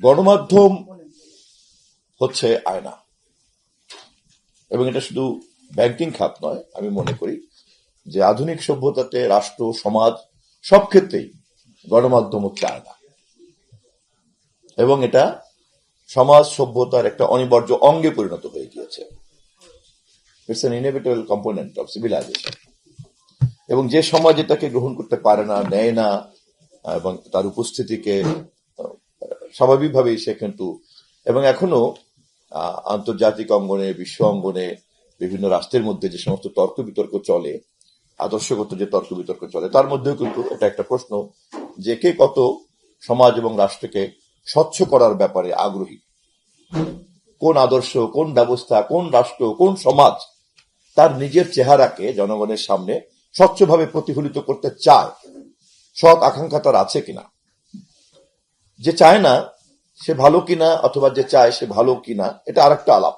গণমাধ্যম হচ্ছে আয়না, এবং এটা শুধু ব্যাংকিং খাত নয়। আমি মনে করি যে আধুনিক সভ্যতাতে রাষ্ট্র, সমাজ সব ক্ষেত্রেই গণমাধ্যম হচ্ছে আয়না, এবং এটা সমাজ সভ্যতার একটা অনিবার্য অঙ্গে পরিণত হয়ে গিয়েছে। It's an inevitable component of civilization. এবং যে সমাজ এটাকে গ্রহণ করতে পারে না, নেয় না, এবং তার উপস্থিতিকে স্বাভাবিকভাবেই সে কিন্তু, এবং এখনো আন্তর্জাতিক অঙ্গনে, বিশ্ব অঙ্গনে বিভিন্ন রাষ্ট্রের মধ্যে যে সমস্ত তর্ক বিতর্ক চলে, আদর্শগত যে তর্ক বিতর্ক চলে, তার মধ্যেও কিন্তু এটা একটা প্রশ্ন যে কে কত সমাজ এবং রাষ্ট্রকে স্বচ্ছ করার ব্যাপারে আগ্রহী, কোন আদর্শ, কোন ব্যবস্থা, কোন রাষ্ট্র, কোন সমাজ তার নিজের চেহারাকে জনগণের সামনে স্বচ্ছভাবে প্রতিফলিত করতে চায়, সৎ আকাঙ্ক্ষা তার আছে কিনা। যে চায় না সে ভালো কিনা, অথবা যে চায় সে ভালো কিনা, এটা আর একটা আলাপ।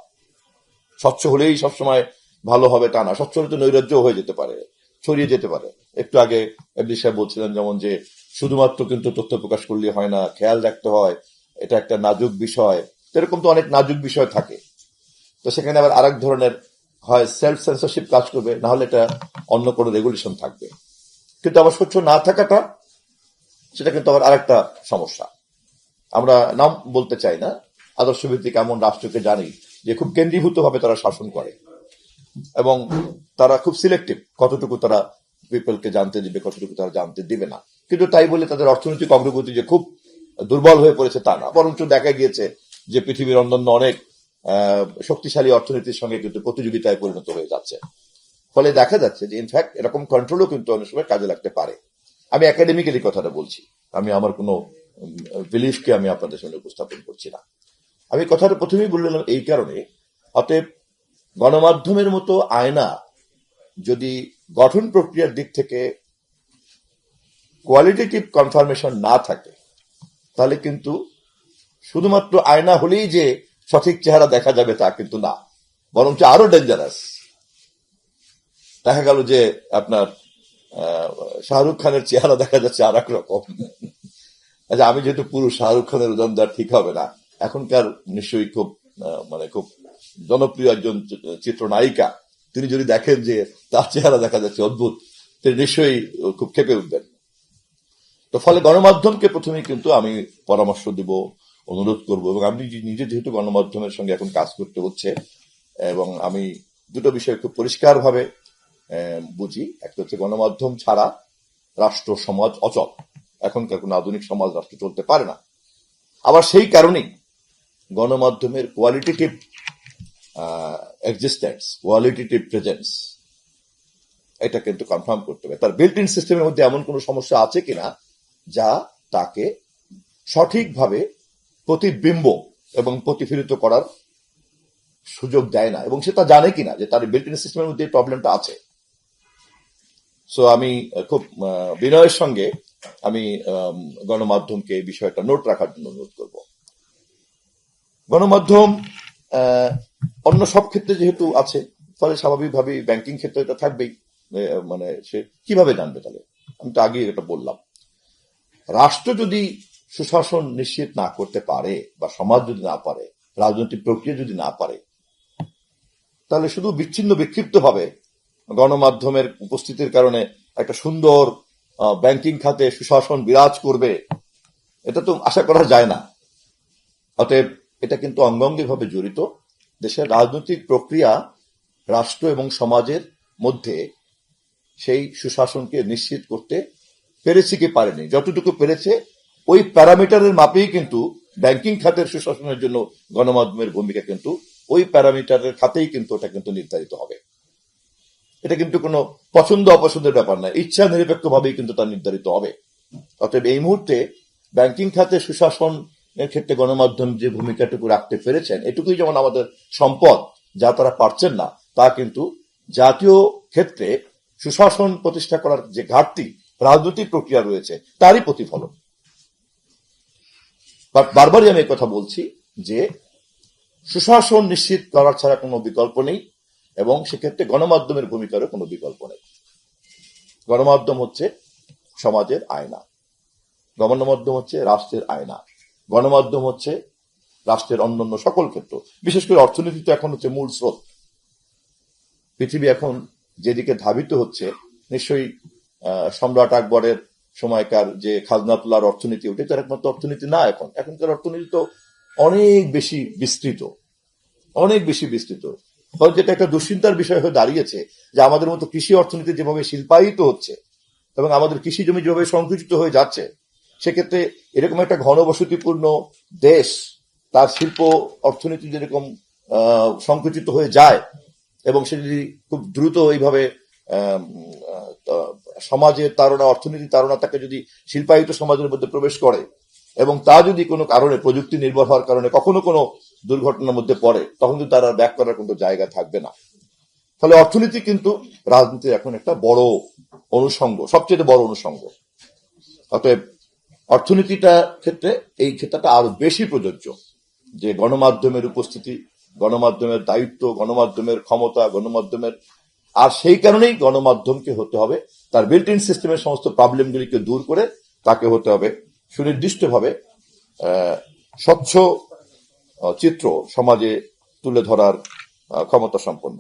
স্বচ্ছ হলেই সবসময় ভালো হবে তা না, স্বচ্ছ হলে তো নৈরাজ্য হয়ে যেতে পারে, ছড়িয়ে যেতে পারে। একটু আগে এমডি সাহেব বলছিলেন যেমন যে শুধুমাত্র কিন্তু তথ্য প্রকাশ করলে হয় না, খেয়াল রাখতে হয়, এটা একটা নাজুক বিষয়। এরকম তো অনেক নাজুক বিষয় থাকে, তো সেখানে আবার আরেক ধরনের হয় সেলফ সেন্সরশিপ কাজ করবে, না হলে এটা অন্য কোনো রেগুলেশন থাকবে। কিন্তু আবার স্বচ্ছ না থাকাটা, সেটা কিন্তু আবার আরেকটা সমস্যা। আমরা নাম বলতে চাই না, আদর্শভিত্তিক এমন রাষ্ট্রকে জানি যে খুব কেন্দ্রীভূত ভাবে তারা শাসন করে, এবং তারা খুব সিলেক্টিভ কতটুকু তারা পিপলকে জানতে দিবে, কতটুকু তারা জানতে দিবে না। কিন্তু তাই বলে তাদের অর্থনৈতিক অগ্রগতি যে খুব দুর্বল হয়ে পড়েছে তা না, বরঞ্চ দেখা গিয়েছে যে পৃথিবীর অন্যান্য অনেক শক্তিশালী অর্থনীতির সঙ্গে কিন্তু প্রতিযোগিতায় পরিণত হয়ে যাচ্ছে। ফলে দেখা যাচ্ছে যে ইনফ্যাক্ট এরকম কন্ট্রোলও কিন্তু অনেক সময় কাজে লাগতে পারে। আমি একাডেমিক্যালি কথাটা বলছি, আমি আমার কোনো বিলিফকে আমি আপনাদের সামনে উপস্থাপন করছি না। আমি কথাটা প্রথমেই বললাম এই কারণে, অতএব গণমাধ্যমের মতো আয়না যদি গঠন প্রক্রিয়ার দিক থেকে কোয়ালিটেটিভ কনফার্মেশন না থাকে, তাহলে কিন্তু শুধুমাত্র আয়না হলেই যে সঠিক চেহারা দেখা যাবে তা কিন্তু না, বরঞ্চ আরো ডেঞ্জারাস। দেখা গেল যে আপনার শাহরুখ খানের চেহারা দেখা যাচ্ছে আর এক রকম। আচ্ছা, আমি যেহেতু পুরুষ, শাহরুখ খানের ওজন দেওয়া ঠিক হবে না। এখনকার নিশ্চয়ই খুব খুব জনপ্রিয় একজন চিত্রনায়িকা, তিনি যদি দেখেন যে তার চেহারা দেখা যাচ্ছে অদ্ভুত, তিনি নিশ্চয়ই খুব ক্ষেপে উঠবেন। তো ফলে গণমাধ্যমকে প্রথমেই কিন্তু আমি পরামর্শ দিব, অনুরোধ করব, এবং আমি নিজে যেহেতু গণমাধ্যমের সঙ্গে এখন কাজ করতে হচ্ছে, এবং আমি দুটো বিষয় খুব পরিষ্কারভাবে বুঝি। একটা হচ্ছে গণমাধ্যম ছাড়া রাষ্ট্র সমাজ অচল, এখনকার কোন আধুনিক সমাজ রাষ্ট্র চলতে পারে না। আবার সেই কারণেই গণমাধ্যমের কোয়ালিটেটিভ এক্সিস্টেন্স, কোয়ালিটেটিভ প্রেজেন্স, এটা কিন্তু কনফার্ম করতে হবে। তার বিল্ট ইন সিস্টেমের মধ্যে এমন কোনো সমস্যা আছে কিনা যা তাকে সঠিকভাবে প্রতিবিম্ব এবং প্রতিফলিত করার সুযোগ দেয় না, এবং সেটা জানে কিনা যে তার বিল্ট ইন সিস্টেমের মধ্যে এই প্রবলেমটা আছে। সো আমি খুব বিনয়ের সঙ্গে আমি গণমাধ্যমকে এই বিষয়টা নোট রাখার জন্য অনুরোধ করব। গণমাধ্যম অন্য সব ক্ষেত্রে যেহেতু আছে, ফলে স্বাভাবিকভাবেই ব্যাংকিং ক্ষেত্রে এটা থাকবেই। সে কিভাবে জানবে তাহলে? আমি তো আগে এটা বললাম, রাষ্ট্র যদি সুশাসন নিশ্চিত না করতে পারে, বা সমাজ যদি না পারে, রাজনৈতিক প্রক্রিয়া যদি না পারে, তাহলে শুধু বিচ্ছিন্ন বিক্ষিপ্ত ভাবে গণমাধ্যমের উপস্থিতির কারণে একটা সুন্দর ব্যাংকিং খাতে সুশাসন বিরাজ করবে, এটা তো আশা করা যায় না। অতএব এটা কিন্তু অঙ্গাঙ্গিভাবে জড়িত। দেশের রাজনৈতিক প্রক্রিয়া রাষ্ট্র এবং সমাজের মধ্যে সেই সুশাসনকে নিশ্চিত করতে পেরেছে কি পারেনি, যতটুকু পেরেছে ওই প্যারামিটারের মাপেই কিন্তু ব্যাংকিং খাতের সুশাসনের জন্য গণমাধ্যমের ভূমিকা কিন্তু ওই প্যারামিটারের খাতেই কিন্তু ওটা কিন্তু নির্ধারিত হবে। এটা কিন্তু কোনো পছন্দ অপছন্দের ব্যাপার না, ইচ্ছা নিরপেক্ষভাবেই কিন্তু তা নির্ধারিত হবে। অতএব এই মুহূর্তে ব্যাংকিং খাতে সুশাসনের ক্ষেত্রে গণমাধ্যম যে ভূমিকাটুকু রাখতে পেরেছেন, এটুকুই যেমন আমাদের সম্পদ, যা তারা পারছেন না, তা কিন্তু জাতীয় ক্ষেত্রে সুশাসন প্রতিষ্ঠা করার যে ঘাটতি রাজনৈতিক প্রক্রিয়া রয়েছে তারই প্রতিফলন। বারবারই আমি কথা বলছি যে সুশাসন নিশ্চিত করার ছাড়া কোনো বিকল্প নেই, এবং সেক্ষেত্রে গণমাধ্যমের ভূমিকারও কোনো বিকল্প নেই। গণমাধ্যম হচ্ছে সমাজের আয়না, গণমাধ্যম হচ্ছে রাষ্ট্রের আয়না। গণমাধ্যম হচ্ছে রাষ্ট্রের অন্যান্য সকল ক্ষেত্র, বিশেষ করে অর্থনীতি তো এখন হচ্ছে মূল স্রোত। পৃথিবী এখন যেদিকে ধাবিত হচ্ছে, নিশ্চয়ই সম্রাট আকবরের সময়কার যে খাজনা তোলার অর্থনীতি, ওটাই তো একমাত্র অর্থনীতি না। এখনকার অর্থনীতি তো অনেক বেশি বিস্তৃত, অনেক বেশি বিস্তৃত। ফলে যেটা একটা দুশ্চিন্তার বিষয় হয়ে দাঁড়িয়েছে যে আমাদের মতো কৃষি অর্থনীতি যেভাবে শিল্পায়িত হচ্ছে এবং আমাদের কৃষি জমি যেভাবে সংকুচিত হয়ে যাচ্ছে, সেক্ষেত্রে এরকম একটা ঘনবসতিপূর্ণ দেশ, তার শিল্প অর্থনীতি যেরকম সংকুচিত হয়ে যায় এবং সে যদি খুব দ্রুত এইভাবে আহ, আহ, সমাজের তাড়না, অর্থনীতির তাড়না তাকে যদি শিল্পায়িত সমাজের মধ্যে প্রবেশ করে এবং তা যদি কোনো কারণে প্রযুক্তি নির্ভর হওয়ার কারণে কখনো কোনো দুর্ঘটনার মধ্যে পড়ে, তখন কিন্তু তার আর ব্যাক করার কোনো জায়গা থাকবে না। ফলে অর্থনীতি কিন্তু রাজনীতির এখন একটা বড় অনুষঙ্গ, সবচেয়ে বড় অনুষঙ্গ। অতএব অর্থনীতিটা ক্ষেত্রে এই ক্ষেত্রটা আরো বেশি প্রযোজ্য, যে গণমাধ্যমের উপস্থিতি, গণমাধ্যমের দায়িত্ব, গণমাধ্যমের ক্ষমতা, গণমাধ্যমের, আর সেই কারণেই গণমাধ্যমকে হতে হবে তার বিল্ট ইন সিস্টেমের সমস্ত প্রবলেমগুলিকে দূর করে তাকে হতে হবে সুনির্দিষ্টভাবে স্বচ্ছ চিত্র সমাজে তুলে ধরার ক্ষমতা সম্পন্ন।